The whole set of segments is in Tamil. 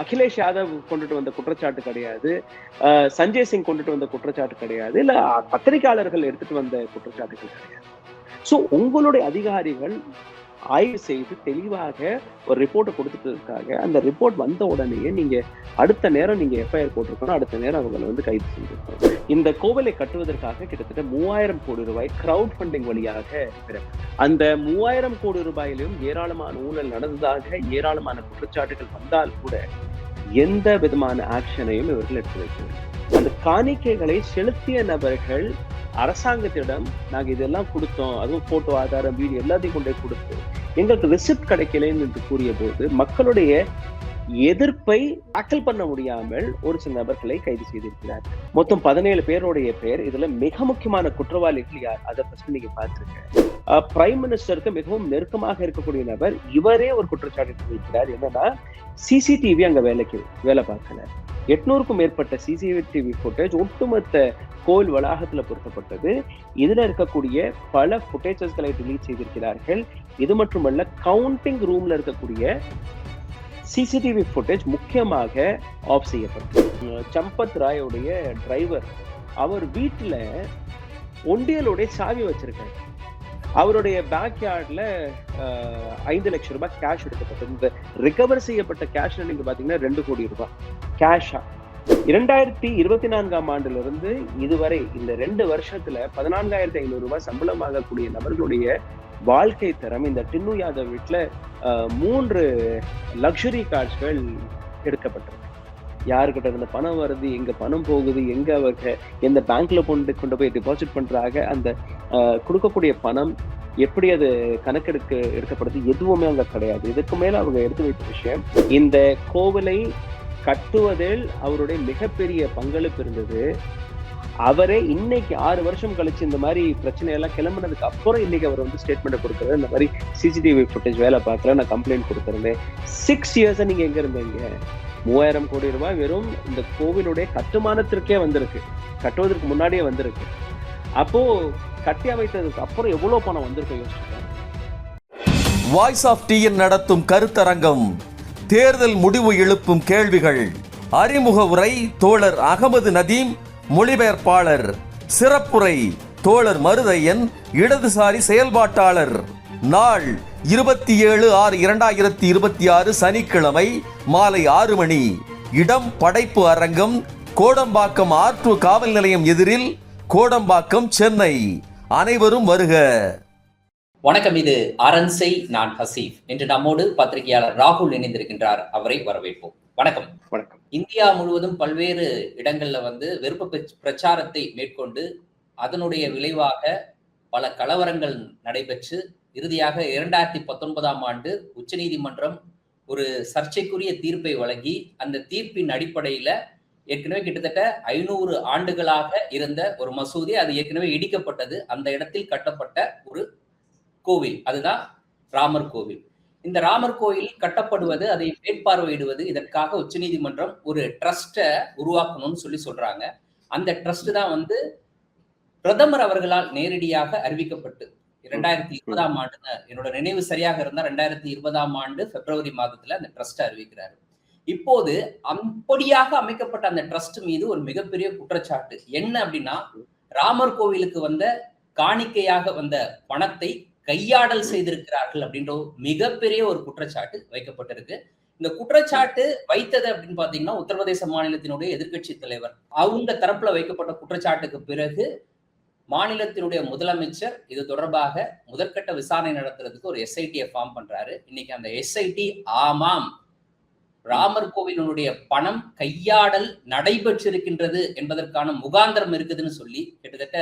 அகிலேஷ் யாதவ் கொண்டுட்டு வந்த குற்றச்சாட்டு கிடையாது. சஞ்சய் சிங் கொண்டுட்டு வந்த குற்றச்சாட்டு கிடையாது. இல்ல பத்திரிகையாளர்கள் எடுத்துட்டு வந்த குற்றச்சாட்டுகள் கிடையாது. சோ உங்களுடைய அதிகாரிகள் ஆய்வு செய்து தெளிவாக ஒரு ரிப்போர்ட்டை கொடுத்துட்டு இருக்காங்க. அந்த ரிப்போர்ட் வந்த உடனே நீங்க அடுத்த நேரம் நீங்க எஃப்ஐஆர் போட்டிருக்கணும். அடுத்த நேரம் அவங்களை வந்து கைது செஞ்சிருக்கணும். இந்த கோவிலை கட்டுவதற்காக கிட்டத்தட்ட 3000 கோடி ரூபாய் கிரவுட் ஃபண்டிங் வழியாக அந்த 3000 கோடி ரூபாயிலும் ஏராளமான ஊழல் நடந்ததாக ஏராளமான குற்றச்சாட்டுகள் வந்தால் கூட எந்த விதமான ஆக்ஷனையும் இவர்கள் எடுத்து வைக்கவில்லை. அந்த காணிக்கைகளை செலுத்திய நபர்கள் அரசாங்கத்திடம் நாங்க இதெல்லாம் கொடுத்தோம், அதுவும் போட்டோ ஆதாரம் வீடியோ எல்லாத்தையும் கொண்டே கொடுத்து எங்களுக்கு ரிசிப்ட் கிடைக்கலன்னு என்று கூறிய போது மக்களுடைய எதிர்ப்பை டாக்கிள் பண்ண முடியாமல் ஒரு சில நபர்களை கைது செய்திருக்கிறார். மொத்தம் 17 பேருடைய பேர். இதுல மிக முக்கியமான குற்றவாளிகள் யார் அதை ஃபர்ஸ்ட் நீங்க பாத்துருங்க. பிரைம் மினிஸ்டருக்கு மிகவும் நெருக்கமாக இருக்கக்கூடிய நபர் இவரே ஒரு குற்றச்சாட்டு வைக்கிறார். என்னன்னா சிசிடிவி அங்க வேலை பார்க்கல. 800க்கும் மேற்பட்ட சிசிடிவி ஃபுட்டேஜ் ஒட்டுமொத்த கோயில் வளாகத்துல பொருத்தப்பட்டது. இதுல இருக்கக்கூடிய பல ஃபுட்டேஜஸ்களை டிலீட் செய்திருக்கிறார்கள். இது மட்டுமல்ல, கவுண்டிங் ரூம்ல இருக்கக்கூடிய சிசிடிவி ஃபுட்டேஜ் முக்கியமாக ஆஃப் செய்யப்பட்டது. சம்பத் ராயோடைய டிரைவர் அவர் வீட்டுல ஒண்டியலுடைய சாவி வச்சிருக்காரு. அவருடைய பேக் யார்ட்ல 5 லட்சம் ரூபாய் கேஷ் எடுக்கப்பட்டது. இந்த ரிகவர் செய்யப்பட்ட கேஷ் நீங்க பாத்தீங்கன்னா 2 கோடி ரூபாய் கேஷா. 2024ஆம் ஆண்டிலிருந்து இதுவரை இந்த 2 வருஷத்துல 14,500 ரூபாய் சம்பளம் ஆகக்கூடிய நபர்களுடைய வாழ்க்கை தரம் இந்த டின்னு யாதவ் வீட்டுல 3 லக்ஸுரி கார்ஸ்கள் எடுக்கப்பட்டிருக்கு. யாருக்கிட்ட இருந்த பணம் வருது, எங்க பணம் போகுது, எங்க அவங்க எந்த பேங்க்ல கொண்டு போய் டெபாசிட் பண்றாங்க, அந்த கொடுக்கக்கூடிய பணம் எப்படி அது எடுக்கப்படுது, எதுவுமே அங்க கிடையாது. இதுக்கு மேல அவங்க எடுத்து வைத்த விஷயம், இந்த கோவிலை கட்டுவதில் அவருடைய மிகப்பெரிய பங்களிப்பு இருந்தது. அவரே இன்னைக்கு 6 வருஷம் கழிச்சு இந்த மாதிரி பிரச்சனை எல்லாம் கிளம்பினதுக்கு அப்புறம் இன்னைக்கு அவர் வந்து ஸ்டேட்மெண்ட் கொடுக்குறது, இந்த மாதிரி சிசிடிவி ஃபுட்டேஜ் வேலை பார்க்கல, நான் கம்ப்ளைண்ட் கொடுத்துருந்தேன். 6 இயர்ஸா நீங்க எங்க இருந்தீங்க? 3000 கோடி ரூபாய் வெறும் இந்த கோவிலுடைய கட்டுமானத்திற்கே வந்திருக்கு, கட்டுவதற்கு முன்னாடியே வந்திருக்கு. அப்போ கட்டி அமைத்ததுக்கு அப்புறம் எவ்வளவு பணம் வந்திருக்கு யோசிச்சுங்க. வாய்ஸ் ஆஃப் டிஎன் நடத்தும் கருத்தரங்கம், தேர்தல் முடிவு எழுப்பும் கேள்விகள், அறிமுக உரை தோழர் அகமது நதீம், மொழிபெயர்ப்பாளர், சிறப்புரை தோழர் மருதையன், இடதுசாரி செயல்பாட்டாளர். நாள் 27/6/2026 சனிக்கிழமை மாலை 6 மணி. இடம் படைப்பு அரங்கம், கோடம்பாக்கம் R2 காவல் நிலையம் எதிரில், கோடம்பாக்கம், சென்னை. அனைவரும் வருக. வணக்கம், இது அரண்சை, நான் ஹசீப். இன்று நம்மோடு பத்திரிகையாளர் ராகுல் இணைந்திருக்கின்றார், அவரை வரவேற்போம். வணக்கம். வணக்கம். இந்தியா முழுவதும் பல்வேறு இடங்கள்ல வெறுப்பு பிரச்சாரத்தை மேற்கொண்டு அதனுடைய விளைவாக பல கலவரங்கள் நடைபெற்று இறுதியாக 2019ஆம் ஆண்டு உச்சநீதிமன்றம் ஒரு சர்ச்சைக்குரிய தீர்ப்பை வழங்கி, அந்த தீர்ப்பின் அடிப்படையில ஏற்கனவே கிட்டத்தட்ட 500 ஆண்டுகளாக இருந்த ஒரு மசூதி அது ஏற்கனவே இடிக்கப்பட்டது. அந்த இடத்தில் கட்டப்பட்ட ஒரு கோவில், அதுதான் ராமர் கோவில். இந்த ராமர் கோயில் கட்டப்படுவது, அதை மேற்பார்வையிடுவது, இதற்காக உச்சநீதிமன்றம் ஒரு ட்ரஸ்ட்டை உருவாக்கணும்னு சொல்றாங்க. அந்த ட்ரஸ்ட் தான் பிரதமர் அவர்களால் நேரடியாக அறிவிக்கப்பட்டு 2020ஆம் ஆண்டு, என்னோட நினைவு சரியாக இருந்தா 2020ஆம் ஆண்டு பிப்ரவரி மாதத்துல அந்த ட்ரஸ்ட் அறிவிக்கிறாரு. இப்போது அப்படியாக அமைக்கப்பட்ட அந்த ட்ரஸ்ட் மீது ஒரு மிகப்பெரிய குற்றச்சாட்டு என்ன அப்படின்னா, ராமர் கோவிலுக்கு காணிக்கையாக வந்த பணத்தை கையாடல் செய்திருக்கிறார்கள் அப்படின்ற மிகப்பெரிய ஒரு குற்றச்சாட்டு வைக்கப்பட்டிருக்கு. இந்த குற்றச்சாட்டு வைத்தது அப்படின்னு பாத்தீங்கன்னா உத்தரப்பிரதேச மாநிலத்தினுடைய எதிர்கட்சி தலைவர் அவங்க தரப்புல வைக்கப்பட்ட குற்றச்சாட்டுக்கு பிறகு மாநிலத்தினுடைய முதலமைச்சர் இது தொடர்பாக முதற்கட்ட விசாரணை நடத்துறதுக்கு ஒரு எஸ்ஐடியை ஃபார்ம் பண்றாரு. இன்னைக்கு அந்த எஸ்ஐடி ஆமாம், ராமர் கோவிலுடைய பணம் கையாடல் நடைபெற்றிருக்கின்றது என்பதற்கான முகாந்திரம் இருக்குதுன்னு சொல்லி கிட்டத்தட்ட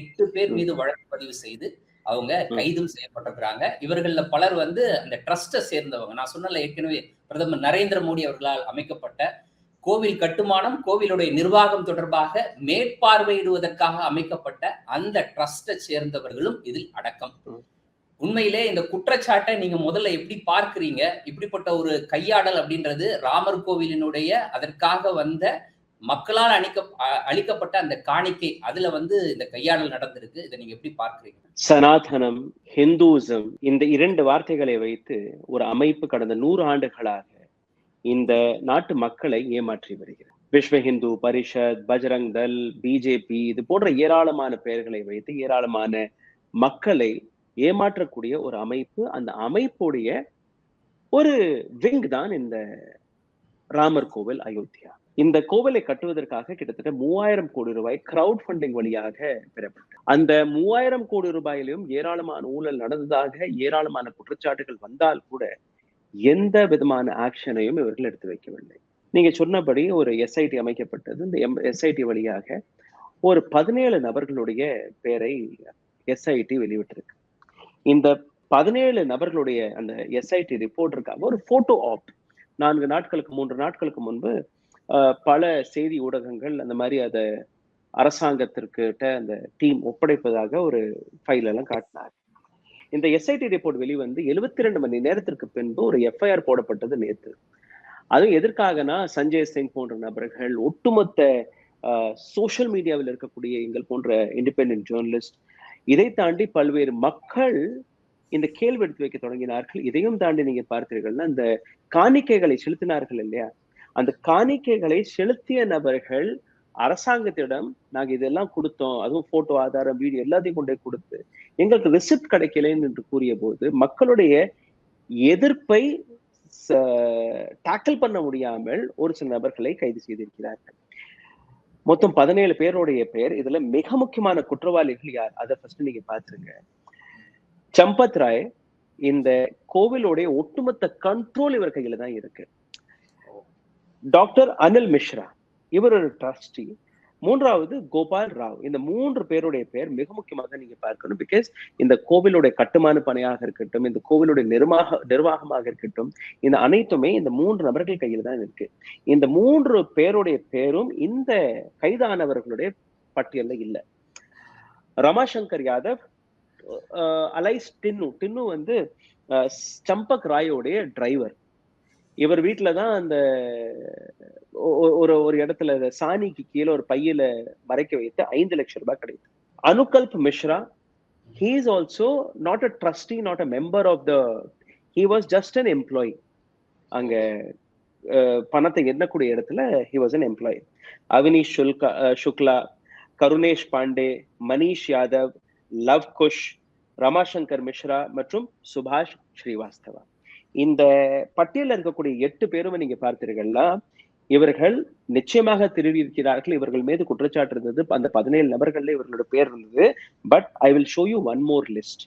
8 பேர் மீது வழக்கு பதிவு செய்து அவங்க கைதும் செய்யப்பட்டிருக்கிறாங்க. இவர்கள்ல பலர் அந்த ட்ரஸ்டை சேர்ந்தவங்க. நான் சொன்னல ஏற்கனவே பிரதமர் நரேந்திர மோடி அவர்களால் அமைக்கப்பட்ட கோவில் கட்டுமானம், கோவிலுடைய நிர்வாகம் தொடர்பாக மேற்பார்வையிடுவதற்காக அமைக்கப்பட்ட அந்த ட்ரஸ்டை சேர்ந்தவர்களும் இதில் அடக்கம். உண்மையிலே இந்த குற்றச்சாட்டை நீங்க முதல்ல எப்படி பார்க்கிறீங்க? இப்படிப்பட்ட ஒரு கையாடல் அப்படின்றது ராமர் கோவிலினுடைய அதற்காக மக்களால் அளிக்கப்பட்ட அந்த காணிக்கை, அதுல இந்த கையாடல் நடந்திருக்கு. இதை நீங்க எப்படி பார்க்கிறீங்க? சனாதனம், ஹிந்துசம், இந்த 2 வார்த்தைகளை வைத்து ஒரு அமைப்பு கடந்த 100 ஆண்டுகளாக இந்த நாட்டு மக்களை ஏமாற்றி வருகிறது. விஸ்வ ஹிந்து பரிஷத், பஜ்ரங் தள், பிஜேபி இது போன்ற ஏராளமான பெயர்களை வைத்து ஏராளமான மக்களை ஏமாற்றக்கூடிய ஒரு அமைப்பு. அந்த அமைப்புடைய ஒரு விங் தான் இந்த ராமர் கோவில் அயோத்தியா. இந்த கோவிலை கட்டுவதற்காக கிட்டத்தட்ட 3000 கோடி ரூபாய் கிரவுட் ஃபண்டிங் வழியாக பெறப்பட்டது. அந்த 3000 கோடி ரூபாயிலும் ஏராளமான ஊழல் நடந்ததாக ஏராளமான குற்றச்சாட்டுகள் வந்தால் கூட எந்த விதமான ஆக்ஷனையும் இவர்கள் எடுத்து வைக்கவில்லை. நீங்க சொன்னபடி ஒரு எஸ்ஐடி அமைக்கப்பட்டது. இந்த எஸ்ஐடி வழியாக ஒரு 17 நபர்களுடைய பெயரை எஸ்ஐடி வெளியிட்டிருக்கு. இந்த 17 நபர்களுடைய அந்த எஸ்ஐடி ரிப்போர்ட்டிற்காக ஒரு போட்டோ ஆப் 3 நாட்களுக்கு முன்பு பல செய்தி ஊடகங்கள் அந்த மாதிரி அதை அரசாங்கத்திற்கிட்ட அந்த டீம் ஒப்படைப்பதாக ஒரு ஃபைல் எல்லாம் காட்டினார். இந்த எஸ்ஐடி ரிப்போர்ட் வெளிவந்து 72 மணி நேரத்திற்கு பின்பு ஒரு எஃப்ஐஆர் போடப்பட்டது நேற்று. அதுவும் எதற்காகனா சஞ்சய் சிங் போன்ற நபர்கள், ஒட்டுமொத்த சோசியல் மீடியாவில் இருக்கக்கூடிய எங்கள் போன்ற இண்டிபெண்டன்ட் ஜேர்னலிஸ்ட், இதை தாண்டி பல்வேறு மக்கள் இந்த கேள்வி எடுத்து வைக்க தொடங்கினார்கள். இதையும் தாண்டி நீங்க பார்த்தீர்கள்னா இந்த காணிக்கைகளை செலுத்தினார்கள் இல்லையா, அந்த காணிக்கைகளை செலுத்திய நபர்கள் அரசாங்கத்திடம் நாங்க இதெல்லாம் கொடுத்தோம், அதுவும் போட்டோ ஆதாரம் வீடியோ எல்லாத்தையும் கொண்டே கொடுத்து எங்களுக்கு ரிசிப்ட் கிடைக்கலன்னு என்று கூறிய போது மக்களுடைய எதிர்ப்பை டாக்கிள் பண்ண முடியாமல் ஒரு சில நபர்களை கைது செய்திருக்கிறார்கள். மொத்தம் 17 பேருடைய பெயர். இதுல மிக முக்கியமான குற்றவாளிகள் யார் அதை ஃபர்ஸ்ட் நீங்க பாத்துருங்க. சம்பத் ராய், இந்த கோவிலுடைய ஒட்டுமொத்த கண்ட்ரோல் இவர் கையில தான் இருக்கு. டாக்டர் அனில் மிஸ்ரா, இவர் ஒரு ட்ரஸ்டி. மூன்றாவது கோபால் ராவ். இந்த 3 பேருடைய பெயர் மிக முக்கியமாக நீங்க பார்க்கணும். பிகாஸ் இந்த கோவிலுடைய கட்டுமான பணியாக இருக்கட்டும், இந்த கோவிலுடைய நிர்வாகமாக இருக்கட்டும், இந்த அனைத்துமே இந்த 3 நபர்கள் கையில் தான் இருக்கு. இந்த 3 பேருடைய பேரும் இந்த கைதானவர்களுடைய பட்டியல்ல இல்லை. ரமாசங்கர் யாதவ், அலைஸ் டின்னு வந்து சம்பக் ராயோடைய டிரைவர். இவர் வீட்டுலதான் அந்த ஒரு இடத்துல சாணிக்கு கீழே ஒரு பையில மறைக்க வைத்து 5 லட்சம் ரூபாய் கிடைத்தது. அனுகல்ப் Mishra, he is also not a trustee, not a member of the, he was just an employee. அங்க பணத்தை எண்ணக்கூடிய இடத்துல he was an employee. Avinish Shukla, Karunesh Pandey, Manish Yadav, Lav Kush, Ramashankar Mishra மற்றும் சுபாஷ் ஸ்ரீவாஸ்தவா. இந்த பட்டியலில் இருக்கக்கூடிய 8 பேரும் நீங்க பார்த்தீர்கள்னா இவர்கள் நிச்சயமாக திருடி இருக்கிறார்கள். இவர்கள் மீது குற்றச்சாட்டு இருந்தது. அந்த 17 நபர்கள்ல இவர்களோட பேர் இருந்தது. But I will show you one more list.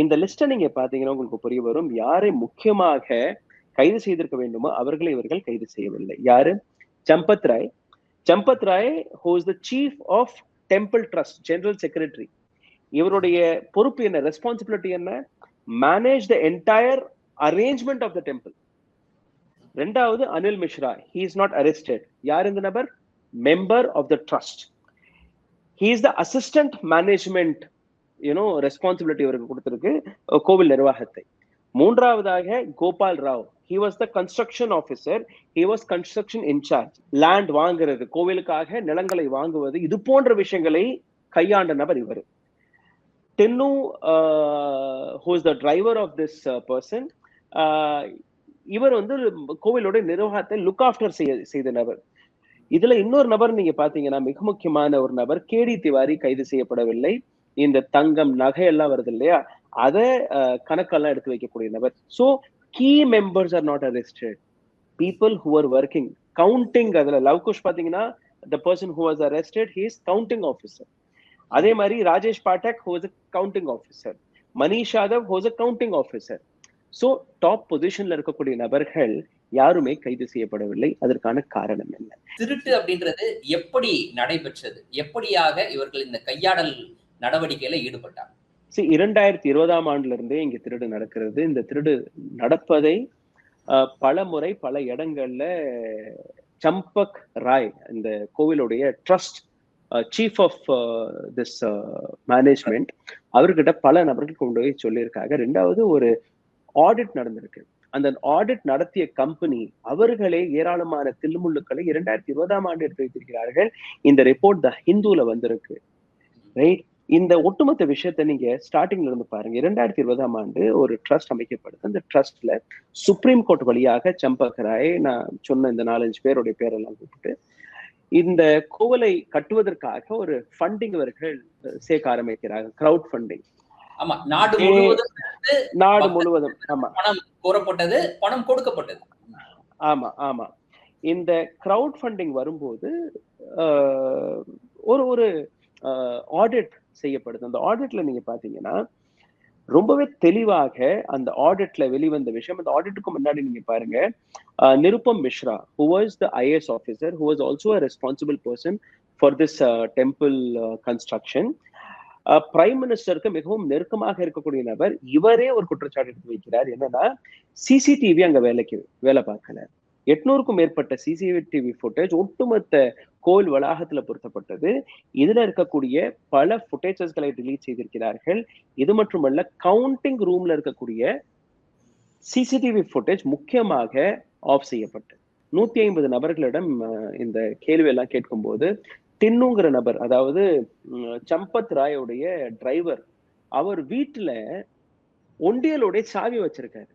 இந்த லிஸ்ட்டை நீங்க பாத்தீங்கன்னா உங்களுக்கு புரிய வரும். யாரை முக்கியமாக கைது செய்திருக்க வேண்டுமோ அவர்களை இவர்கள் கைது செய்யவில்லை. யாரு? Sampat Rai. Sampat Rai who is the chief of temple trust, general secretary. இவருடைய பொறுப்பு என்ன, ரெஸ்பான்சிபிலிட்டி என்ன? Manage the entire arrangement of the temple. ரெண்டாவது Anil Mishra, he is not arrested. யார் இந்த நபர்? member of the trust. he is the assistant management, responsibility அவருக்கு கொடுத்திருக்கு கோவில் நிர்வாகத்தை. மூன்றாவதாக Gopal Rao, he was the construction officer, he was construction in charge. land வாங்குறது, கோவிலுக்காக நிலங்களை வாங்குவது, இது போன்ற விஷயங்களை கையாண்ட நபர் இவர். Tinnu, who is the driver of this person, இவர் வந்து கோவிலோட நிர்வாகத்தை லுக் ஆஃப்டர் செய்த நபர். இதுல இன்னொரு நபர் நீங்க பாத்தீங்கன்னா மிக முக்கியமான ஒரு நபர் கேடி திவாரி கைது செய்யப்படவில்லை. இந்த தங்கம் நகை எல்லாம் வருது இல்லையா, அதை கணக்கெல்லாம் எடுத்து வைக்கக்கூடிய நபர். So key members are not arrested. People who are working counting, அதுல லவ்குஷ் பாத்தீங்கன்னா the person who was arrested, he is counting officer. அதே மாதிரி Rajesh Pathak who is a counting officer, Manish Yadav who is a counting officer. So top பொசிஷன்ல இருக்கக்கூடிய நபர்கள் யாருமே கைது செய்யப்படவில்லை. அதற்கான காரணம் என்ன? திருட்டு அப்படின்றது எப்படி நடைபெற்றது? எப்படியாக இவர்கள் இந்த கையாடல் நடவடிக்கையில ஈடுபட்டாங்க? 2020ஆம் ஆண்டுல இருந்தே இங்க திருடு நடக்கிறது. இந்த திருடு நடப்பதை பல முறை பல இடங்கள்ல சம்பக் ராய், இந்த கோவிலுடைய trust chief of this management, அவர்கிட்ட பல நபர்கள் கொண்டு போய் சொல்லியிருக்காங்க. ரெண்டாவது ஒரு ஆடிட் நடந்திருக்கு. அந்த ஆடிட் நடத்திய கம்பெனி அவர்களே ஏராளமான தில்லுமுள்ளுக்களை 2020ஆம் ஆண்டு எடுத்து வைத்திருக்கிறார்கள். இந்த ரிப்போர்ட் த ஹிந்துல வந்திருக்கு. ரைட்? இந்த ஒட்டுமொத்த விஷயத்த நீங்க ஸ்டார்டிங்ல இருந்து பாருங்க. 2020ஆம் ஆண்டு ஒரு ட்ரஸ்ட் அமைக்கப்படுது. அந்த ட்ரஸ்ட்ல சுப்ரீம் கோர்ட் வழியாக சம்பக் ராய், நான் சொன்ன இந்த 4-5 பேருடைய பேரெல்லாம் கூப்பிட்டு இந்த கோவிலை கட்டுவதற்காக ஒரு ஃபண்டிங் அவர்கள் சேர்க்க ஆரம்பிக்கிறாங்க. Crowd funding. ஆமா, நாடு முழுவதும் நாடு முழுவதும். ஆமா, பணம் கோரப்பட்டது, பணம் கொடுக்கப்பட்டது. ஆமா ஆமா. இந்த கிரவுட் ஃபண்டிங் வரும்போது ஒரு ஒரு ஆடிட் செய்யப்படுது. அந்த ஆடிட்ல நீங்க பாத்தீங்கன்னா ரொம்பவே தெளிவாக அந்த ஆடிட்ல வெளிவந்த விஷயம். அந்த ஆடிட்டுக்கு முன்னாடி நீங்க பாருங்க, நிருபம் Mishra, who was the IAS officer, who was also a responsible person for this temple construction, prime மினிஸ்டருக்கு மிகவும் நெருக்கமாக இருக்கக்கூடிய நபர். இவரே ஒரு குற்றச்சாட்டு எடுத்து வைக்கிறார். என்னன்னா, சிசிடிவி அங்க வேலை பார்க்கல. 800க்கும் மேற்பட்ட சிசிடிவி ஃபுட்டேஜ் ஒட்டுமொத்த கோயில் வளாகத்துல பொருத்தப்பட்டது. இதுல இருக்கக்கூடிய பல ஃபுட்டேஜஸ்களை டிலீட் செய்திருக்கிறார்கள். இது மட்டுமல்ல, கவுண்டிங் ரூம்ல இருக்கக்கூடிய சிசிடிவி ஃபுட்டேஜ் முக்கியமாக ஆஃப் செய்யப்பட்டது. 150 நபர்களிடம் இந்த கேள்வி எல்லாம் கேட்கும் போது, டின்னுங்கிற நபர், அதாவது சம்பத் ராயோடைய டிரைவர், அவர் வீட்டுல ஒண்டியலுடைய சாவி வச்சிருக்காரு.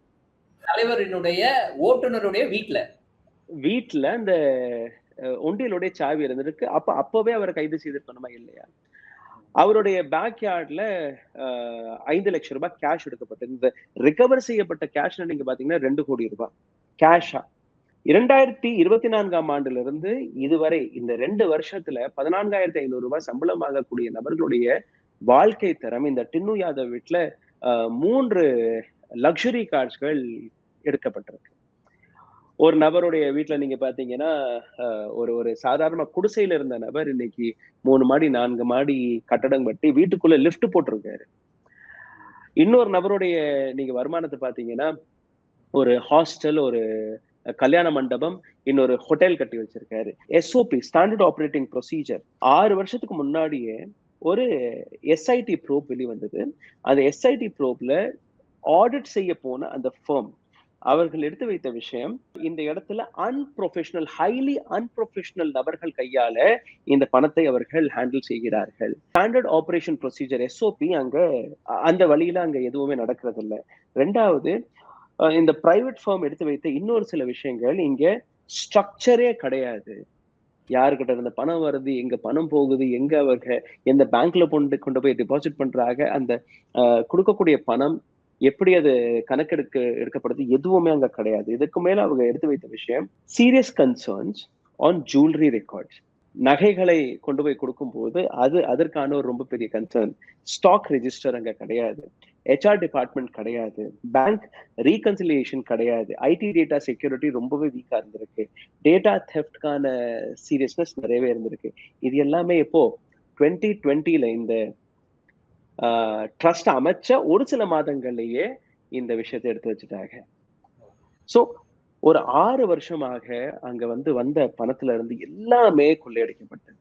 தலைவரினுடைய ஓட்டுநருடைய வீட்டுல அந்த ஒண்டியலுடைய சாவி இருந்திருக்கு. அப்பவே அவரை கைது செய்திருக்கணுமா இல்லையா? அவருடைய பேக் யார்ட்ல 5 லட்சம் ரூபாய் கேஷ் எடுக்கப்பட்டது. இந்த ரிகவர் செய்யப்பட்ட கேஷ் நீங்க பாத்தீங்கன்னா 2 கோடி ரூபாய் கேஷா. 2024ஆம் ஆண்டுல இருந்து இதுவரை இந்த 2 வருஷத்துல 14,500 ரூபாய் சம்பளம் ஆகக்கூடிய நபர்களுடைய வாழ்க்கை தரம் இந்த டின்னு யாதவ் வீட்டுல 3 லக்ஸுரி கார்ஸ்கள் எடுக்கப்பட்டிருக்கு. ஒரு நபருடைய வீட்டுல நீங்க பாத்தீங்கன்னா ஒரு சாதாரண குடிசையில இருந்த நபர் இன்னைக்கு 3 மாடி 4 மாடி கட்டடம் கட்டி வீட்டுக்குள்ள லிஃப்ட் போட்டிருக்காரு. இன்னொரு நபருடைய நீங்க வருமானத்தை பாத்தீங்கன்னா, ஒரு ஹாஸ்டல், ஒரு கல்யாண மண்டபம், இன்னொரு ஹோட்டல் கட்டி வச்சிருக்காரு. SOP, ஸ்டாண்டர்ட் ஆபரேட்டிங் ப்ரொசீஜர், 6 வருஷத்துக்கு முன்னாடியே ஒரு SIT ப்ரோப் வெளிவந்தது. அந்த SIT ப்ரோப்ல ஆடிட் செய்ய போன அந்த ஃபர்ம் அவர்கள் எடுத்து வைத்த விஷயம், இந்த இடத்துல ஹைலி அன்ப்ரொஃபஷனல் நபர்கள் கையால இந்த பணத்தை அவர்கள் ஹேண்டில் செய்கிறார்கள். ஸ்டாண்டர்ட் ஆபரேஷன் ப்ரொசீஜர் SOP அங்க அந்த வழியில அங்க எதுவுமே நடக்கிறது இல்லை. 2வது, இந்த பிரைவேட் ஃபார்ம் எடுத்து வைத்த இன்னொரு சில விஷயங்கள், இங்க ஸ்ட்ரக்சரே கிடையாது. யாருக்கிட்ட இருந்த பணம் வருது, எங்க பணம் போகுது, எங்க அவங்க எந்த பேங்க்ல கொண்டு போய் டெபாசிட் பண்றாங்க, அந்த கொடுக்கக்கூடிய பணம் எப்படி அது எடுக்கப்படுது, எதுவுமே அங்க கிடையாது. இதுக்கு மேல அவங்க எடுத்து வைத்த விஷயம், serious concerns on jewellery records. நகைகளை கொண்டு போய் கொடுக்கும் போது அதற்கான ஒரு ரொம்ப பெரிய கன்சர்ன். ஸ்டாக் ரெஜிஸ்டர் அங்க கிடையாது, HR டிபார்ட்மெண்ட் கிடையாது, பேங்க் ரீகன்சிலியேஷன் கிடையாது, IT டேட்டா செக்யூரிட்டி ரொம்பவே வீக்கா இருந்திருக்கு, டேட்டா தெஃப்ட்கான சீரியஸ்னஸ் நிறையவே இருந்திருக்கு. இது எல்லாமே இப்போ 2020ல இந்த ட்ரஸ்ட் அமைச்ச ஒரு சில மாதங்கள்லயே இந்த விஷயத்தை எடுத்து வச்சுட்டாங்க. சோ ஒரு 6 வருஷமாக அங்க வந்த பணத்துல இருந்து எல்லாமே கொள்ளையடிக்கப்பட்டது.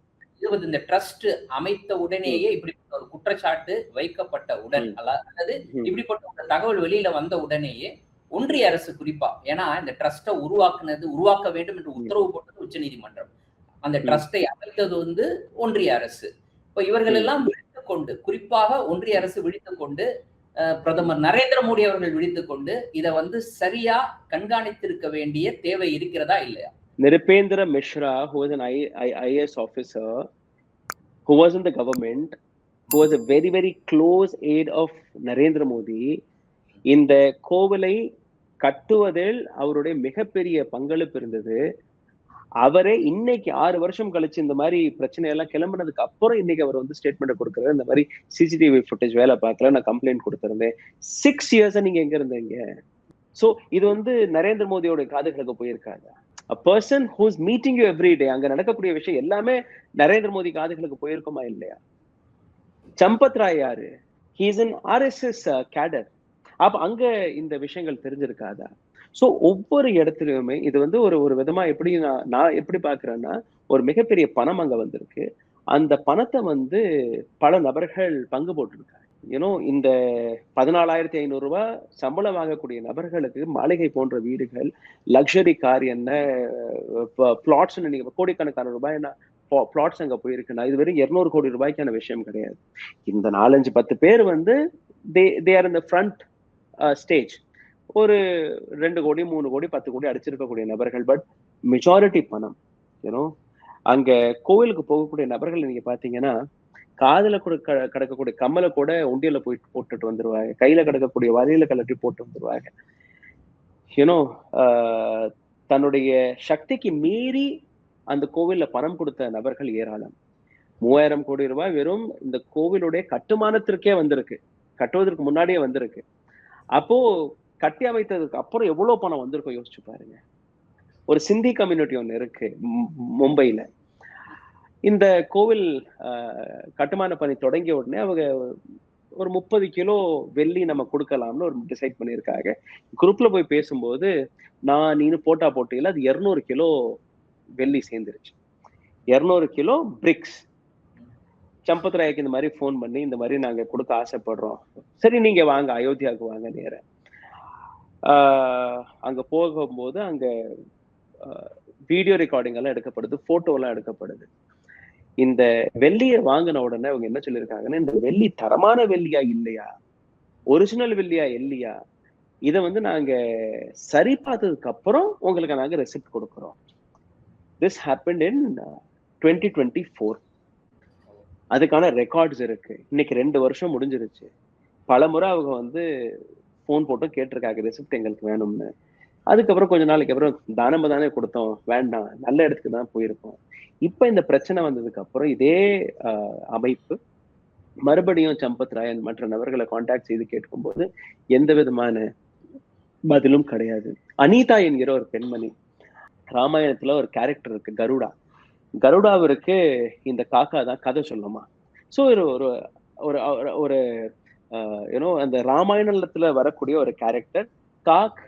இந்த ட்ரஸ்ட் அமைத்த உடனேயே இப்படிப்பட்ட ஒரு குற்றச்சாட்டு வைக்கப்பட்ட உடன், அல்லது இப்படிப்பட்ட ஒரு தகவல் வெளியில வந்த உடனேயே ஒன்றிய அரசு குறிப்பா, ஏன்னா இந்த ட்ரஸ்ட்டை உருவாக்க வேண்டும் என்று உத்தரவு போட்டது உச்ச நீதிமன்றம், அந்த ட்ரஸ்டை அமைத்தது ஒன்றிய அரசு. இப்ப இவர்கள் எல்லாம் விழித்துக்கொண்டு, குறிப்பாக ஒன்றிய அரசு விழித்துக்கொண்டு, பிரதமர் நரேந்திர மோடி அவர்கள் விழித்துக்கொண்டு இதை சரியா கண்காணித்திருக்க வேண்டிய தேவை இருக்கிறதா இல்லையா? Nirupendra Mishra, who was an IAS officer, who was in the government, who was a very, very close aide of Narendra Modi, இந்த கோவிலை கட்டுவதில் அவருடைய மிகப்பெரிய பங்களிப்பு இருந்தது. அவரே இன்னைக்கு 6 வருஷம் கழிச்சு இந்த மாதிரி பிரச்சனை எல்லாம் கிளம்பினதுக்கு அப்புறம் இன்னைக்கு அவர் ஸ்டேட்மெண்ட் கொடுக்குறாரு, இந்த மாதிரி சிசிடிவி ஃபுட்டேஜ் வேலை பார்க்கல, நான் கம்ப்ளைண்ட் கொடுத்திருந்தேன். 6 இயர்ஸா நீங்க எங்க இருந்தீங்க? சோ இது நரேந்திர மோடியோட காதுகளுக்கு போயிருக்காங்க. A person who's meeting you every day, அங்க நடக்கக்கூடிய விஷயம் எல்லாமே நரேந்திர மோடி காதுகளுக்கு போயிருக்குமா இல்லையா? சம்பத் ராய் யாரு? He is an RSS cadre. அப்ப அங்க இந்த விஷயங்கள் தெரிஞ்சிருக்காதா? சோ ஒவ்வொரு இடத்துலயுமே இது ஒரு விதமா எப்படி நான் எப்படி பாக்குறேன்னா, ஒரு மிகப்பெரிய பணம் அங்க வந்திருக்கு. அந்த பணத்தை பல நபர்கள் பங்கு போட்டிருக்காங்க. இந்த 14,500 ரூபாய் சம்பளம் வாங்கக்கூடிய நபர்களுக்கு மாளிகை போன்ற வீடுகள், லக்ஸரி கார் என்ன, பிளாட்ஸ் நீங்க கோடிக்கணக்கான ரூபாய் பிளாட்ஸ் அங்க போயிருக்குன்னா இது வெறும் 200 கோடி ரூபாய்க்கான விஷயம் கிடையாது. இந்த 4-5-10 பேர் வந்து தே ஆர் இந்த ஃப்ரண்ட் ஸ்டேஜ். ஒரு 2 கோடி 3 கோடி 10 கோடி அடிச்சிருக்கக்கூடிய நபர்கள். பட் மெஜாரிட்டி பணம் யூனோ அங்க கோவிலுக்கு போகக்கூடிய நபர்கள் நீங்க பாத்தீங்கன்னா காதுல கூட கிடக்கக்கூடிய கம்மலை கூட உண்டியல போய் போட்டுட்டு வந்துருவாங்க, கையில கிடக்கக்கூடிய வலையில கலட்டி போட்டு வந்துருவாங்க. யூனோ தன்னுடைய சக்திக்கு மீறி அந்த கோவில்ல பணம் கொடுத்த நபர்கள் ஏராளம். 3000 கோடி ரூபாய் வெறும் இந்த கோவிலுடைய கட்டுமானத்திற்கே வந்திருக்கு, கட்டுவதற்கு முன்னாடியே வந்திருக்கு. அப்போ கட்டி அமைத்ததுக்கு அப்புறம் எவ்வளவு பணம் வந்திருக்கும் யோசிச்சு பாருங்க. ஒரு சிந்தி கம்யூனிட்டி ஒண்ணு இருக்கு மும்பைல. இந்த கோவில் கட்டுமான பணி தொடங்கிய உடனே அவங்க ஒரு 30 கிலோ வெள்ளி நம்ம கொடுக்கலாம்னு ஒரு டிசைட் பண்ணியிருக்காங்க. குரூப்ல போய் பேசும்போது நீனு போட்டா போட்டியில அது 200 கிலோ வெள்ளி சேர்ந்துருச்சு. 200 கிலோ பிரிக்ஸ். சம்பத் ராய்க்கு இந்த மாதிரி போன் பண்ணி இந்த மாதிரி நாங்க கொடுக்க ஆசைப்படுறோம். சரி நீங்க வாங்க, அயோத்தியாவுக்கு வாங்க நேர. அங்க போகும்போது அங்க வீடியோ ரெக்கார்டிங் எல்லாம் எடுக்கப்படுது, போட்டோ எல்லாம் எடுக்கப்படுது. இந்த வெள்ளியை வாங்கின உடனே அவங்க என்ன சொல்லியிருக்காங்கன்னா, இந்த வெள்ளி தரமான வெள்ளியா இல்லையா, ஒரிஜினல் வெள்ளியா இல்லையா, இதை வந்து நாங்க சரி பார்த்ததுக்கு அப்புறம் உங்களுக்கு நாங்க ரெசிப்ட் கொடுக்குறோம். This happened in 2024. அதுக்கான ரெக்கார்ட்ஸ் இருக்கு. இன்னைக்கு 2 வருஷம் முடிஞ்சிருச்சு. பல முறை அவங்க வந்து போன் போட்டு கேட்டிருக்காங்க ரெசிப்ட் எங்களுக்கு வேணும்னு. அதுக்கப்புறம் கொஞ்ச நாளைக்கு அப்புறம் தானே கொடுத்தோம், வேண்டாம், நல்ல இடத்துக்கு தான் போயிருக்கோம். இப்ப இந்த பிரச்சனை வந்ததுக்கு அப்புறம் இதே அமைப்பு மறுபடியும் சம்பத் ராயன் மற்ற நபர்களை கான்டாக்ட் செய்து கேட்கும்போது எந்த விதமான பதிலும் கிடையாது. அனிதா என்கிற ஒரு பெண்மணி, ராமாயணத்துல ஒரு கேரக்டர் இருக்கு கருடா. கருடாவிற்கு இந்த காக்கா தான் கதை சொல்லுமா. ஸோ ஒரு அந்த ராமாயணத்துல வரக்கூடிய ஒரு கேரக்டர் காக்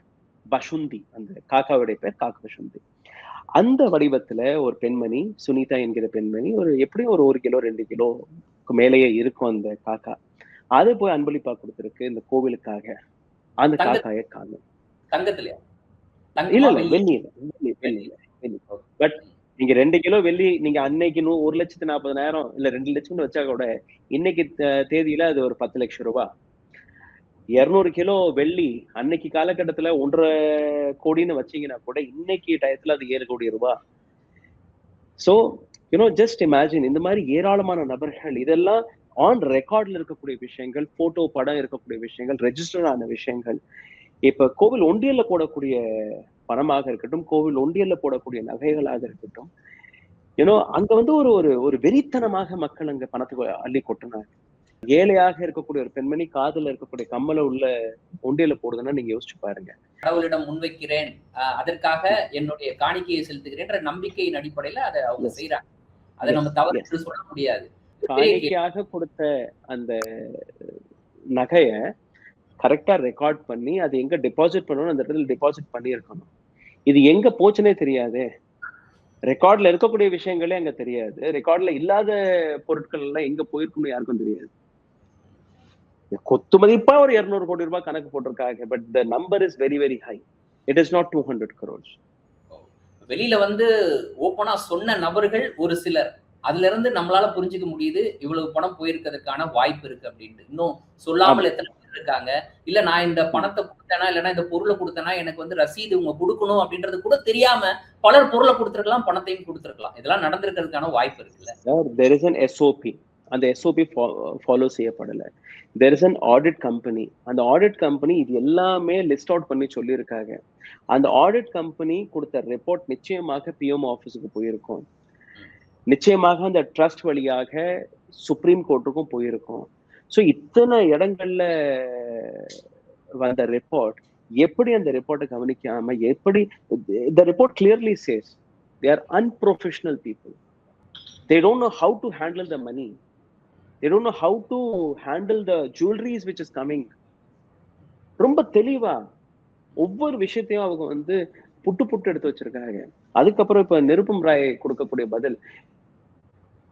பசுந்தி, அந்த காக்காவுடைய பேர் காக் பசுந்தி. அந்த வடிவத்துல ஒரு பெண்மணி சுனிதா என்கிற பெண்மணி எப்படியும் ஒரு 1 கிலோ 2 கிலோ மேலேயே இருக்கும் அந்த காக்கா. அது போய் அன்பளிப்பா கொடுத்திருக்கு இந்த கோவிலுக்காக. அந்த காக்காயை காணும். தங்கத்திலயா? இல்ல வெள்ளியில. பட் நீங்க 2 கிலோ வெள்ளி நீங்க அன்னைக்கு 1,40,000 இல்ல 2 லட்சம்னு வச்சா கூட இன்னைக்கு தேதியில அது ஒரு 10 லட்சம் ரூபாய். 200 கிலோ வெள்ளி அன்னைக்கு காலகட்டத்துல 1.5 கோடின்னு வச்சீங்கன்னா கூட இன்னைக்கு டயத்துல அது 7 கோடி ரூபாய். சோ ஜஸ்ட் இமேஜின், இந்த மாதிரி ஏராளமான நபர்கள், இதெல்லாம் ஆன் ரெக்கார்ட்ல இருக்கக்கூடிய விஷயங்கள், போட்டோ படம் இருக்கக்கூடிய விஷயங்கள், ரெஜிஸ்டர் ஆன விஷயங்கள். இப்ப கோவில் ஒண்டியல்ல போடக்கூடிய பணமாக இருக்கட்டும், கோவில் ஒண்டியல்ல போடக்கூடிய நகைகளாக இருக்கட்டும், அங்க வந்து ஒரு வெறித்தனமாக மக்கள் அங்க பணத்துக்கு அள்ளி கொட்டினாங்க. ஏழையாக இருக்கக்கூடிய ஒரு பெண்மணி காதுல இருக்கக்கூடிய கம்மல உள்ள ஒண்டியல போடுதுன்னா நீங்க யோசிச்சு பாருங்க. கடவுளிடம் முன்வைக்கிறேன், அதற்காக என்னுடைய காணிக்கையை செலுத்துகிறேன் நம்பிக்கையின் அடிப்படையில அதை அவங்க செய்யறாங்க. அதை நம்ம தவறு சொல்ல முடியாது. காணிக்கையாக கொடுத்த அந்த நகைய கரெக்டா ரெக்கார்ட் பண்ணி அது எங்க டெபாசிட் பண்ணணும், அந்த இடத்துல டெபாசிட் பண்ணி இருக்கணும். இது எங்க போச்சுன்னே தெரியாது. ரெக்கார்ட்ல இருக்கக்கூடிய விஷயங்களே அங்க தெரியாது. ரெக்கார்ட்ல இல்லாத பொருட்கள் எல்லாம் எங்க போயிருக்குன்னு யாருக்கும் தெரியாது. கொத்து மதிப்பா ஒரு 200 கோடி ரூபாய் கணக்கு போட்டிருக்காங்க. But the number is very very high. It is not 200 crores. வெளியில வந்து ஓப்பனா சொன்ன நபர்கள் ஒரு சிலர், அதுல இருந்து நம்மளால புரிஞ்சுக்க முடியுது இவ்வளவு பணம் போயிருக்கிறதுக்கான வாய்ப்பு இருக்கு அப்படின்ட்டு. இன்னும் சொல்லாமல் எத்தனை பேர் இருக்காங்க, இல்ல நான் இந்த பணத்தை கொடுத்தேனா இல்லைன்னா இந்த பொருளை கொடுத்தேனா எனக்கு வந்து ரசீது உங்க கொடுக்கணும் அப்படின்றது கூட தெரியாம பலர் பொருளை கொடுத்திருக்கலாம், பணத்தையும் கொடுத்திருக்கலாம். இதெல்லாம் நடந்திருக்கிறதுக்கான வாய்ப்பு இருக்குல்ல. There is an SOP. அந்த SOP ஃபாலோ செய்யப்படல. There is an audit company. அந்த ஆடிட் கம்பெனி இது எல்லாமே லிஸ்ட் அவுட் பண்ணி சொல்லியிருக்காங்க. அந்த ஆடிட் கம்பெனி கொடுத்த ரிப்போர்ட் நிச்சயமாக பிஎம் ஆபீஸுக்கு போயிருக்கும். நிச்சயமாக அந்த ட்ரஸ்ட் வழியாக சுப்ரீம் கோர்ட்டுக்கும் போயிருக்கும். ஸோ இத்தனை இடங்கள்ல வந்த ரிப்போர்ட் எப்படி அந்த ரிப்போர்ட்டை கவனிக்காம எப்படி the report clearly says they are unprofessional people. They don't know how to handle the money. They don't know how to handle the jewelries which is coming. ரொம்ப தெளிவா ஒவ்வொரு விஷயத்தையும் அவங்க வந்து புட்டு எடுத்து வச்சிருக்காங்க. அதுக்கப்புறம் இப்ப நிருபம் ராய் கொடுக்கக்கூடிய பதில்,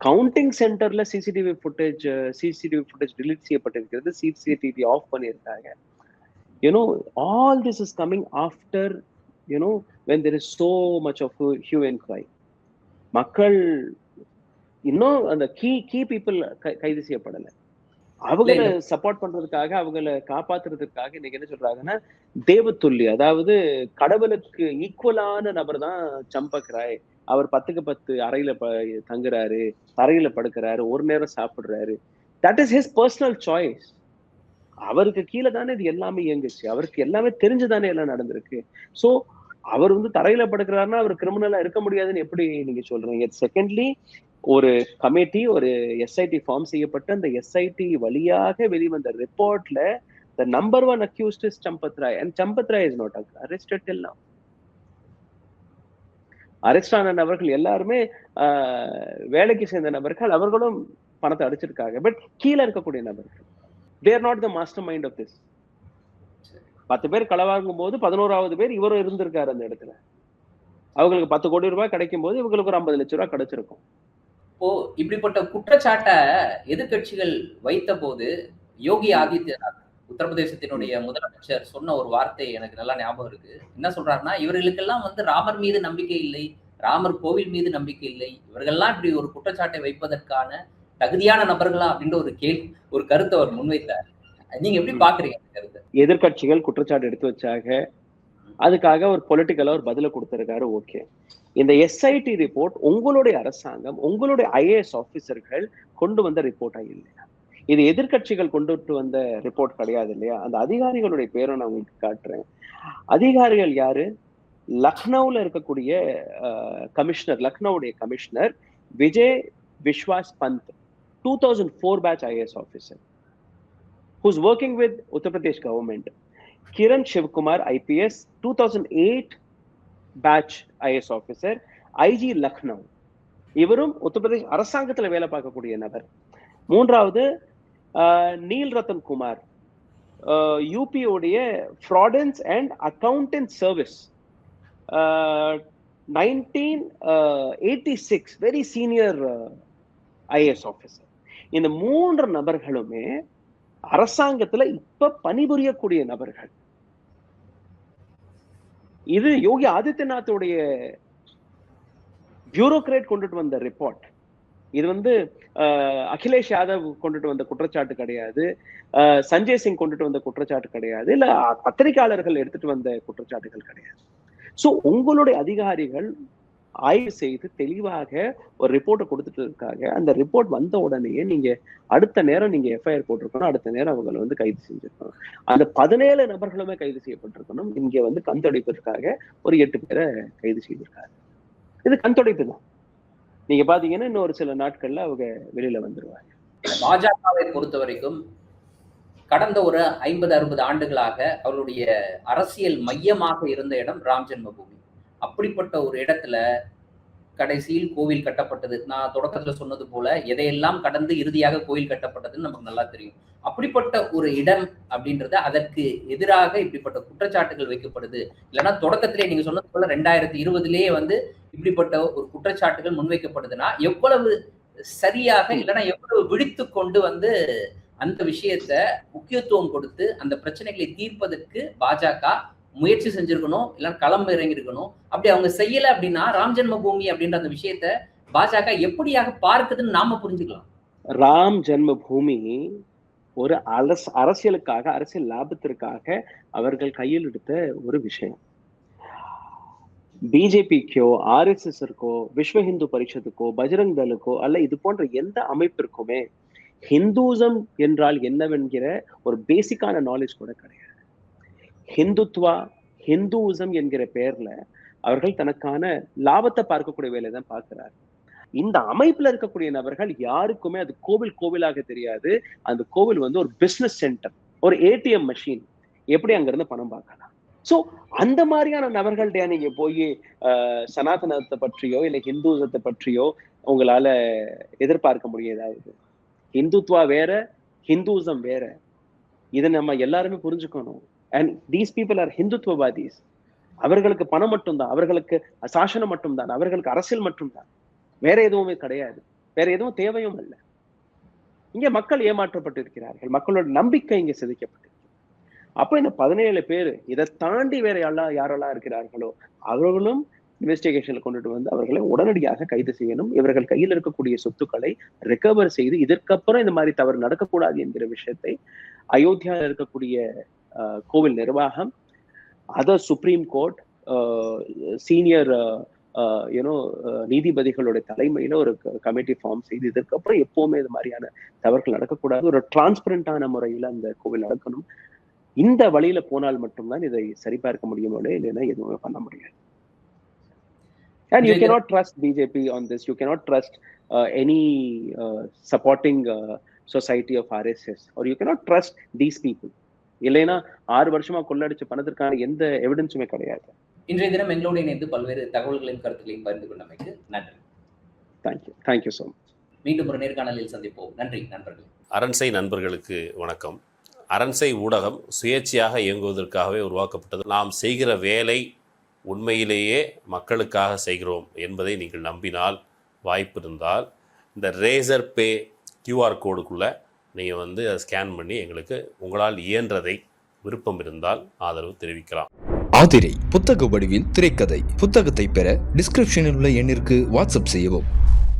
கவுண்டிங் சென்டர்ல சிசிடிவி ஃபுட்டேஜ் டிலீட் செய்யப்பட்டிருக்கிறது, சிசிடிவி ஆஃப் பண்ணியிருக்காங்க. all this is coming after when there is so much of hue and cry. மக்கள் இன்னும் அந்த கீ பீப்புள் கைது செய்யப்படல. அவங்கள சப்போர்ட் பண்றதுக்காக, அவங்கள காப்பாத்துறதுக்காக இன்னைக்கு என்ன சொல்றாங்கன்னா, தேவதுல்லிய, அதாவது கடவுளுக்கு ஈக்குவலான நபர் தான் சம்பக் ராய். அவர் 10க்கு 10 அறையில தங்குறாரு, தரையில படுக்கிறாரு, ஒரு நேரம் சாப்பிடுறாரு. That is his personal choice. அவருக்கு கீழ தானே இது எல்லாமே இயங்குச்சு. அவருக்கு எல்லாமே தெரிஞ்சு தானே எல்லாம் நடந்திருக்கு. சோ அவர் வந்து தரையில படுக்கிறாருன்னா, அவர் கிரிமினலா இருக்க முடியாதுன்னு எப்படி நீங்க சொல்றீங்க? செகண்ட்லி, ஒரு கமிட்டி, ஒரு எஸ்ஐடி ஃபார்ம் செய்யப்பட்டு, அந்த எஸ்ஐடி வழியாக வெளிவந்த ரிப்போர்ட்ல the number one accused is Champath Rai, and Champath Rai is not arrested till now. Arrest ஆன நபர்கள் எல்லாருமே வேலைக்கு சேர்ந்த நபர்கள், அவர்களும் பணத்தை அடிச்சிருக்காங்க. பட் கீழே இருக்கக்கூடிய நபர்கள், they are not the mastermind of this. 10 பேர் கள வாங்கும் போது 11வது பேர் இவரும் இருந்திருக்காரு அந்த இடத்துல. அவங்களுக்கு 10 கோடி ரூபாய் கிடைக்கும் போது இவங்களுக்கு ஒரு 50 லட்சம் ரூபாய் கிடைச்சிருக்கும். இப்போ இப்படிப்பட்ட குற்றச்சாட்டை எதிர்கட்சிகள் வைத்த போது யோகி ஆதித்யநாத், உத்தரப்பிரதேசத்தினுடைய முதலமைச்சர், சொன்ன ஒரு வார்த்தை எனக்கு நல்லா ஞாபகம் இருக்கு. என்ன சொல்றாருன்னா, இவர்களுக்கெல்லாம் வந்து ராமர் மீது நம்பிக்கை இல்லை, ராமர் கோவில் மீது நம்பிக்கை இல்லை, இவர்கள்லாம் இப்படி ஒரு குற்றச்சாட்டை வைப்பதற்கான தகுதியான நபர்களா அப்படின்ற ஒரு கருத்தை அவர் முன்வைத்தார். நீங்க எப்படி பாக்குறீங்க அந்த கருத்தை? எதிர்கட்சிகள் குற்றச்சாட்டு எடுத்து வச்சாங்க, அதுக்காக ஒரு பொலிட்டிக்கலா ஒரு பதில கொடுத்திருக்காரு. ஓகே, இந்த எஸ்ஐடி ரிப்போர்ட் உங்களுடைய அரசாங்கம், உங்களுடைய ஐஏஎஸ் ஆபீசர்கள் கொண்டு வந்த ரிப்போர்ட்டா இல்லையா? இது எதிர்கட்சிகள் கொண்டு வந்த ரிப்போர்ட் கிடையாது இல்லையா? அந்த அதிகாரிகளுடைய பேரை நான் உங்களுக்கு காட்டுறேன். அதிகாரிகள் யாரு? லக்னோல இருக்கக்கூடிய கமிஷனர், லக்னோவுடைய commissioner Vijay Vishwas Pant, 2004 batch IAS officer, who's working with Uttar Pradesh government. Kiran Shivkumar IPS, 2008 batch IAS officer, IG Lucknow. இவரும் உத்தர பிரதேஷ் அரசாங்கத்துல வேலை பார்க்கக்கூடிய நபர். மூன்றாவது நீல் ரத்தன் குமார், யூபி உடைய ஃப்ராடன்ஸ் and accountant service, 1986, very senior IAS officer. இந்த 3 நபர்களுமே அரசாங்கத்துல இப்ப பணிபுரியக்கூடிய நபர்கள். இது யோகி ஆதித்யநாத்துடைய பியூரோக்ரேட் கொண்டுட்டு வந்த ரிப்போர்ட். இது வந்து அகிலேஷ் யாதவ் கொண்டுட்டு வந்த குற்றச்சாட்டு கிடையாது, சஞ்சய் சிங் கொண்டுட்டு வந்த குற்றச்சாட்டு கிடையாது, இல்ல பத்திரிகையாளர்கள் எடுத்துட்டு வந்த குற்றச்சாட்டுகள் கிடையாது. சோ உங்களுடைய அதிகாரிகள் ஆய்வு செய்து தெளிவாக ஒரு ரிப்போர்ட்டை கொடுத்துட்டு இருக்காங்க. அந்த ரிப்போர்ட் வந்த உடனே நீங்க அடுத்த நேரம் நீங்க எஃப்ஐஆர் போட்டிருக்கணும், அடுத்த நேரம் அவங்களை வந்து கைது செஞ்சிருக்கணும். அந்த 17 நபர்களுமே கைது செய்யப்பட்டிருக்கணும். இங்க வந்து கண்துடைப்பதற்காக ஒரு 8 பேரை கைது செய்திருக்காங்க. இது கண்துடைப்பு தான். நீங்க பாத்தீங்கன்னா இன்னும் ஒரு சில நாட்கள்ல அவங்க வெளியில வந்துருவாங்க. பாஜகவை பொறுத்த வரைக்கும் கடந்த ஒரு 50-60 ஆண்டுகளாக அவருடைய அரசியல் மையமாக இருந்த இடம் ராம் ஜென்மபூமி. அப்படிப்பட்ட ஒரு இடத்துல கடைசியில் கோவில் கட்டப்பட்டது. நான் தொடக்கத்துல சொன்னது போல எதையெல்லாம் கடந்து இறுதியாக கோவில் கட்டப்பட்டதுன்னு நமக்கு நல்லா தெரியும். அப்படிப்பட்ட ஒரு இடம் அப்படின்றது, அதற்கு எதிராக இப்படிப்பட்ட குற்றச்சாட்டுகள் வைக்கப்படுது. இல்லைன்னா தொடக்கத்திலே நீங்க சொன்னது போல 2020 வந்து இப்படிப்பட்ட ஒரு குற்றச்சாட்டுகள் முன்வைக்கப்படுதுன்னா எவ்வளவு சரியாக, இல்லைன்னா எவ்வளவு விழித்து கொண்டு வந்து அந்த விஷயத்த முக்கியத்துவம் கொடுத்து அந்த பிரச்சனைகளை தீர்ப்பதற்கு பாஜக முயற்சி செஞ்சிருக்கணும், இல்லைன்னா களம் இறங்கிருக்கணும். அப்படி அவங்க செய்யல அப்படின்னா ராம் ஜென்ம பூமி அப்படின்ற அந்த விஷயத்த பாஜக எப்படியாக பார்க்குதுன்னு நாம புரிஞ்சுக்கலாம். ராம் ஜென்ம பூமி ஒரு அரசியலுக்காக, அரசியல் லாபத்திற்காக அவர்கள் கையில் எடுத்த ஒரு விஷயம். பிஜேபிக்கோ, ஆர்எஸ்எஸ் இருக்கோ, விஸ்வ ஹிந்து பரிஷத்துக்கோ, பஜ்ரங் தளுக்கோ அல்ல இது போன்ற எந்த அமைப்பிற்குமே ஹிந்துசம் என்றால் என்னவென்கிற ஒரு பேசிக்கான நாலேஜ் கூட கிடையாது. ஹிந்துத்வா, ஹிந்துசம் என்கிற பெயர்ல அவர்கள் தனக்கான லாபத்தை பார்க்கக்கூடிய வேலையை தான் பார்க்கிறார். இந்த அமைப்புல இருக்கக்கூடிய நபர்கள் யாருக்குமே அது கோவிலாக தெரியாது. அந்த கோவில் வந்து ஒரு பிசினஸ் சென்டர், ஒரு ஏடிஎம் மெஷின், எப்படி அங்க இருந்து பணம் பார்க்கலாம். சோ அந்த மாதிரியான நபர்கள்ட்ட நீங்க போய் சனாதனத்தை பற்றியோ இல்ல ஹிந்துசத்தை பற்றியோ உங்களால எதிர்பார்க்க முடியாது. ஹிந்துத்வா வேற, ஹிந்துசம் வேற. இதை நம்ம எல்லாருமே புரிஞ்சுக்கணும். அண்ட் தீஸ் பீப்புள் ஆர் ஹிந்துத்வவாதிஸ். அவர்களுக்கு பணம் மட்டும்தான், அவர்களுக்கு சாசனம் மட்டும்தான், அவர்களுக்கு அரசியல் மட்டும்தான், வேற எதுவுமே கிடையாது, வேற எதுவும் தேவையும் அல்ல. இங்க மக்கள் ஏமாற்றப்பட்டு இருக்கிறார்கள், மக்களோட நம்பிக்கை இங்க சிதைக்கப்பட்டிருக்கு. அப்ப இந்த 17 பேர், இதை தாண்டி வேற யாரெல்லாம் இருக்கிறார்களோ அவர்களும் இன்வெஸ்டிகேஷன்ல கொண்டுட்டு வந்து அவர்களை உடனடியாக கைது செய்யணும். இவர்கள் கையில் இருக்கக்கூடிய சொத்துக்களை ரெக்கவர் செய்து இதற்கப்புறம் இந்த மாதிரி தவறு நடக்கக்கூடாது என்கிற விஷயத்தை அயோத்தியாவில் இருக்கக்கூடிய கோவில் நிர்வாகம், அதர் சுப்ரீம் கோர்ட், சீனியர் நீதிபதிகளுடைய தலைமையில ஒரு கமிட்டி ஃபார்ம் செய்து இதற்கப்புறம் எப்பவுமே இது மாதிரியான தவறுகள் நடக்கக்கூடாது, ஒரு டிரான்ஸ்பரண்டான முறையில அந்த கோவில் நடக்கணும். இந்த வழியில போனால் மட்டும்தான் இதை சரிபார்க்க முடியும், இல்லைன்னா எதுவுமே பண்ண முடியாது. And you cannot trust BJP on this. You cannot trust any supporting society of RSS, or you cannot trust these people. இல்லைன்னா 6 வருஷமா கொள்ளடிச்ச பணத்திற்கான எந்த எவிடன்ஸுமே கிடையாது. இன்றைய தினம் எங்களோடு இணைந்து பல்வேறு தகவல்களையும் கருத்துக்களையும் பகிர்ந்து கொண்டமைக்கு நன்றி. Thank you so much. மீண்டும் ஒரு நேர்காணலில் சந்திப்போம். நன்றி நண்பர்கள். அரண்சை நண்பர்களுக்கு வணக்கம். அரண்சை ஊடகம் சுயேட்சையாக இயங்குவதற்காகவே உருவாக்கப்பட்டது. நாம் செய்கிற வேலை உண்மையிலேயே மக்களுக்காக செய்கிறோம் என்பதை நீங்கள் நம்பினால், வாய்ப்பு இருந்தால் இந்த ரேசர் பே QR கோடுக்குள்ளே நீங்கள் அதை ஸ்கேன் பண்ணி எங்களுக்கு உங்களால் இயன்றதை விருப்பம் இருந்தால் ஆதரவு தெரிவிக்கலாம். ஆதிரை புத்தக வடிவில் திரைக்கதை புத்தகத்தை பெற டிஸ்கிரிப்ஷனில் உள்ள எண்ணிற்கு வாட்ஸ்அப் செய்யவும்.